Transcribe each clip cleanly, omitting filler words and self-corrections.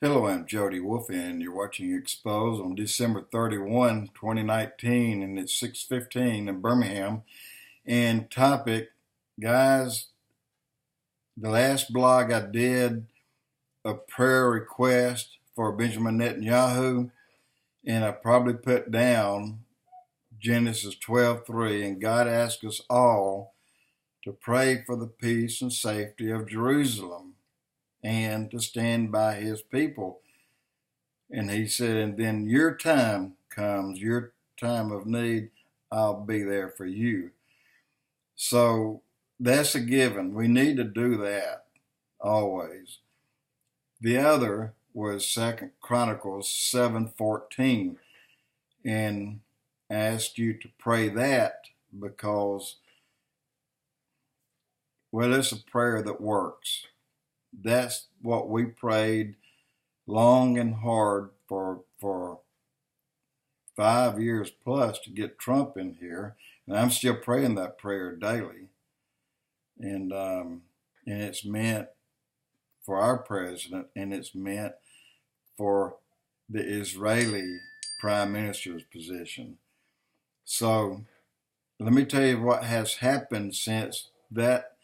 Hello, I'm Jody Wolf, and you're watching Expoz on December 31, 2019, and it's 6:15 in Birmingham. And topic, guys, the last blog I did, a prayer request for Benjamin Netanyahu, and I probably put down Genesis 12:3, and God asked us all to pray for the peace and safety of Jerusalem and to stand by his people. And he said, and then your time comes, your time of need, I'll be there for you. So that's a given. We need to do that always. The other was 2 Chronicles 7:14. And I asked you to pray that because, well, it's a prayer that works. That's what we prayed long and hard for 5 years plus to get Trump in here, and I'm still praying that prayer daily. And it's meant for our president, and it's meant for the Israeli prime minister's position. So let me tell you what has happened since that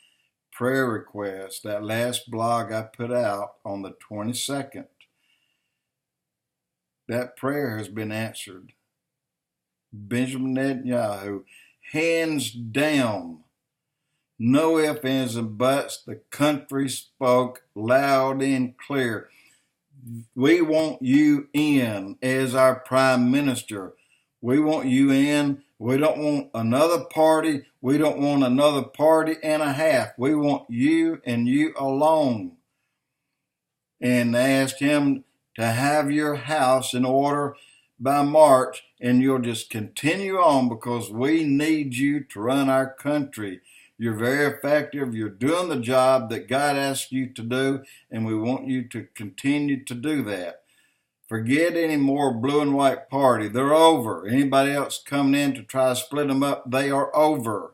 prayer request, that last blog I put out on the 22nd. That prayer has been answered. Benjamin Netanyahu, hands down, no ifs, ands, and buts. The country spoke loud and clear. We want you in as our prime minister. We want you in. We don't want another party. We don't want another party and a half. We want you and you alone. And they asked him to have your house in order by March, and you'll just continue on because we need you to run our country. You're very effective. You're doing the job that God asked you to do, and we want you to continue to do that. Forget any more blue and white party. They're over. Anybody else coming in to try to split them up, they are over.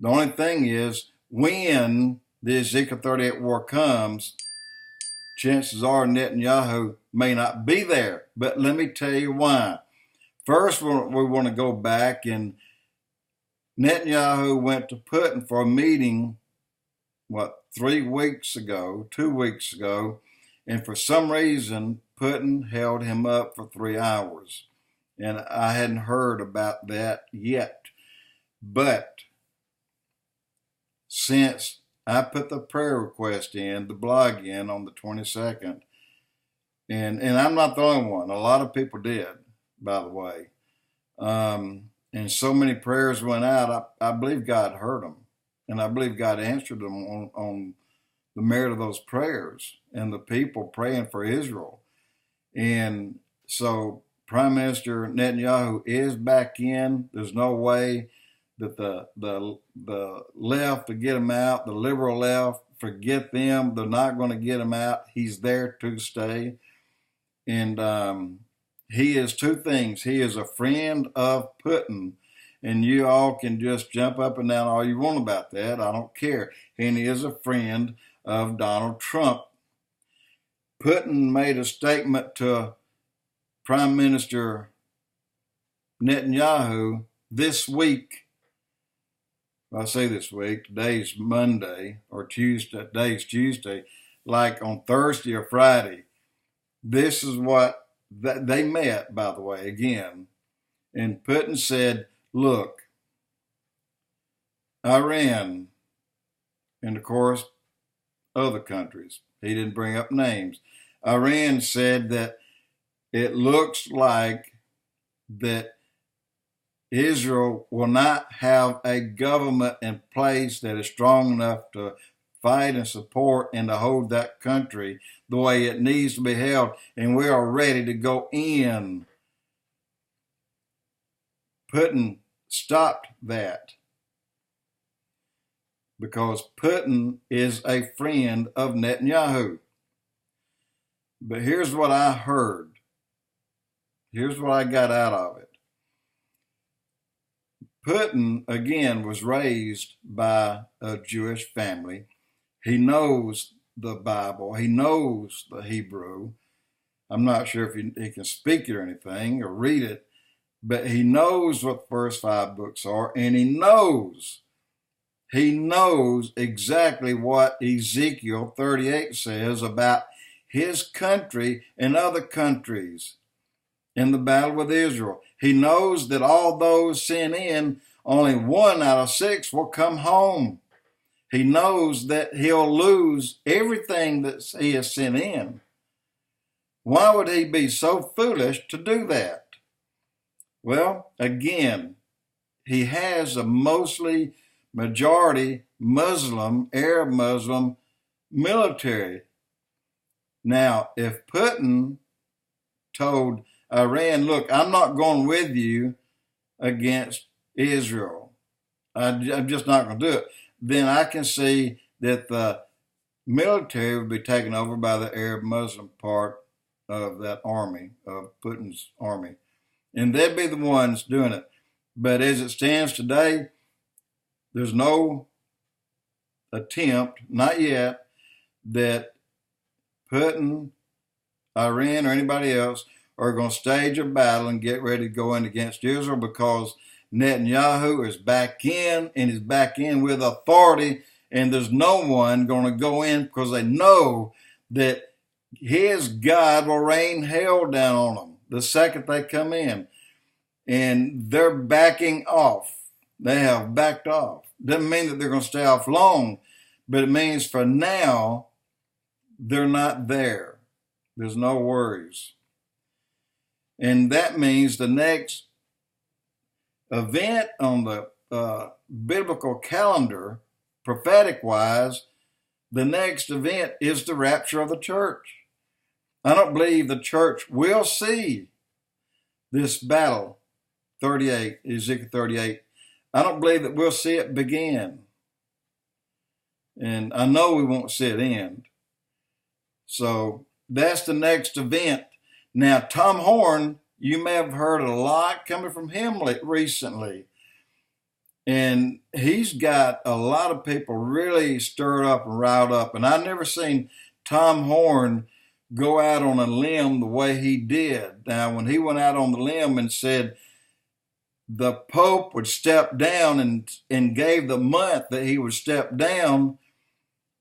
The only thing is, when the Ezekiel 38 war comes, chances are Netanyahu may not be there. But let me tell you why. First, we want to go back, and Netanyahu went to Putin for a meeting, 2 weeks ago, and for some reason, Putin held him up for 3 hours. And I hadn't heard about that yet. But since I put the prayer request in, the blog in on the 22nd, and I'm not the only one. A lot of people did, by the way. And so many prayers went out, I believe God heard them. And I believe God answered them on the merit of those prayers and the people praying for Israel. And so Prime Minister Netanyahu is back in. There's no way that the left to get him out, the liberal left, forget them. They're not going to get him out. He's there to stay. And he is two things. He is a friend of Putin. And you all can just jump up and down all you want about that. I don't care. And he is a friend of Donald Trump. Putin made a statement to Prime Minister Netanyahu this week. I say this week, today's Monday or Tuesday, today's Tuesday, like on Thursday or Friday. This is what they met, by the way, again. And Putin said, look, Iran, and of course, other countries. He didn't bring up names. Iran said that it looks like that Israel will not have a government in place that is strong enough to fight and support and to hold that country the way it needs to be held. And we are ready to go in. Putin stopped that because Putin is a friend of Netanyahu. But here's what I heard. Here's what I got out of it. Putin, again, was raised by a Jewish family. He knows the Bible. He knows the Hebrew. I'm not sure if he can speak it or anything or read it, but he knows what the first 5 books are, and he knows exactly what Ezekiel 38 says about his country and other countries in the battle with Israel. He knows that all those sent in, only 1 out of 6 will come home. He knows that he'll lose everything that he has sent in. Why would he be so foolish to do that? Well, again, he has a mostly majority Muslim, Arab Muslim military. Now, if Putin told Iran, look, I'm not going with you against Israel, I'm just not going to do it, then I can see that the military would be taken over by the Arab Muslim part of that army, of Putin's army. And they'd be the ones doing it. But as it stands today, there's no attempt, not yet, that Putin, Iran, or anybody else are going to stage a battle and get ready to go in against Israel, because Netanyahu is back in, and he's back in with authority, and there's no one going to go in because they know that his God will rain hell down on them the second they come in. And they're backing off. They have backed off. Doesn't mean that they're going to stay off long, but it means for now, they're not there. There's no worries. And that means the next event on the biblical calendar, prophetic-wise, the next event is the rapture of the church. I don't believe the church will see this battle, 38, Ezekiel 38. I don't believe that we'll see it begin. And I know we won't see it end. So that's the next event. Now, Tom Horn, you may have heard a lot coming from him recently. And he's got a lot of people really stirred up and riled up. And I've never seen Tom Horn go out on a limb the way he did. Now, when he went out on the limb and said the Pope would step down and gave the month that he would step down,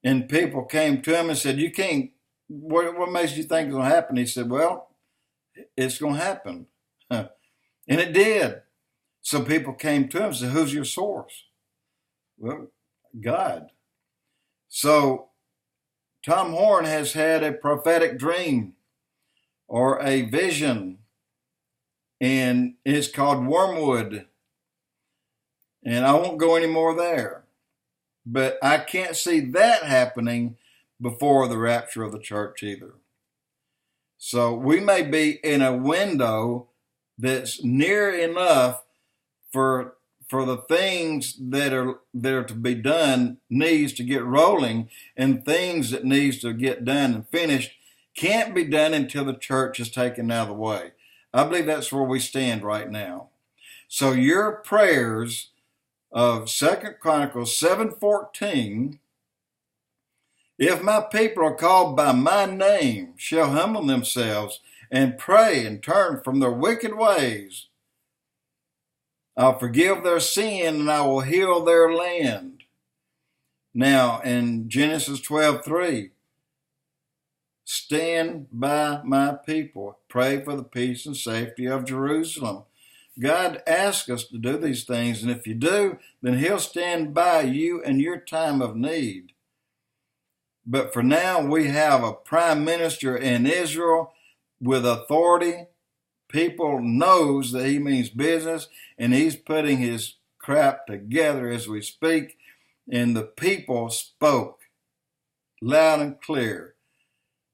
and people came to him and said, you can't, what makes you think it's going to happen? He said, well, it's going to happen. And it did. So people came to him and said, who's your source? Well, God. So Tom Horn has had a prophetic dream or a vision, and it's called Wormwood. And I won't go any more there. But I can't see that happening before the rapture of the church either. So we may be in a window that's near enough for the things that are to be done needs to get rolling, and things that needs to get done and finished can't be done until the church is taken out of the way. I believe that's where we stand right now. So your prayers of 2 Chronicles 7:14, if my people are called by my name, shall humble themselves and pray and turn from their wicked ways, I'll forgive their sin and I will heal their land. Now, in Genesis 12:3, stand by my people. Pray for the peace and safety of Jerusalem. God asks us to do these things, and if you do, then he'll stand by you in your time of need. But for now, we have a prime minister in Israel with authority. People knows that he means business, and he's putting his crap together as we speak, and the people spoke loud and clear.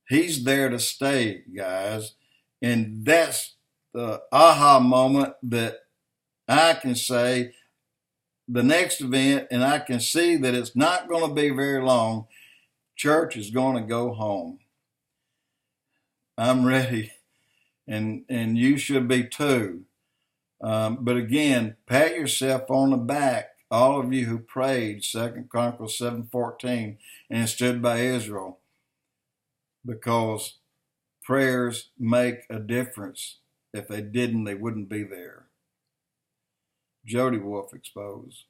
He's there to stay, guys, and that's the aha moment that I can say the next event, and I can see that it's not going to be very long. Church is going to go home. I'm ready, and you should be too. But again, pat yourself on the back, all of you who prayed 2 Chronicles 7:14 and stood by Israel. because prayers make a difference. If they didn't, they wouldn't be there. Jody Wolf, Expoz.